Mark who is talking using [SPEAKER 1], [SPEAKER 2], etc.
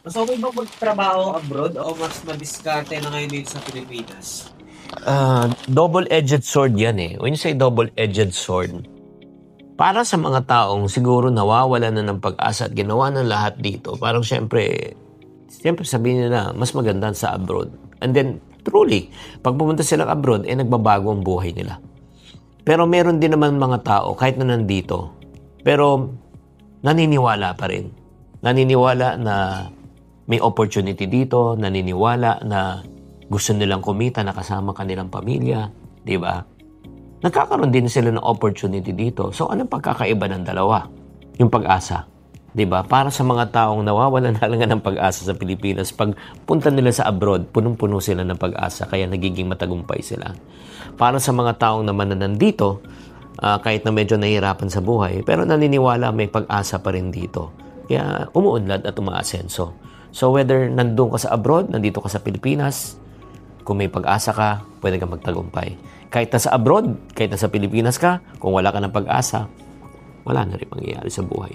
[SPEAKER 1] Mas okay ba magtrabaho abroad o mas madiskarte na ngayon dito sa Pilipinas?
[SPEAKER 2] Double-edged sword yan eh. When you say double-edged sword, para sa mga taong siguro nawawala na ng pag-asa at ginawa ng lahat dito, parang siyempre sabihin nila, mas maganda sa abroad. And then, truly, pag pumunta sila abroad, nagbabago ang buhay nila. Pero meron din naman mga tao, kahit na nandito, pero naniniwala pa rin. Naniniwala na may opportunity dito, naniniwala na gusto nilang kumita na kasama kanilang pamilya, di ba? Nagkakaroon din sila ng opportunity dito. So, anong pagkakaiba ng dalawa? Yung pag-asa. 'Di ba? Para sa mga taong nawawalan na lang ng pag-asa sa Pilipinas, pag punta nila sa abroad, punong-puno sila ng pag-asa, kaya nagiging matagumpay sila. Para sa mga taong naman na nandito, kahit na medyo nahihirapan sa buhay, pero naniniwala may pag-asa pa rin dito. Kaya umuunlad at umaasenso. So whether nandun ka sa abroad, nandito ka sa Pilipinas, kung may pag-asa ka, pwede kang magtagumpay. Kahit na sa abroad, kahit na sa Pilipinas ka, kung wala ka ng pag-asa, wala na rin mangyayari sa buhay.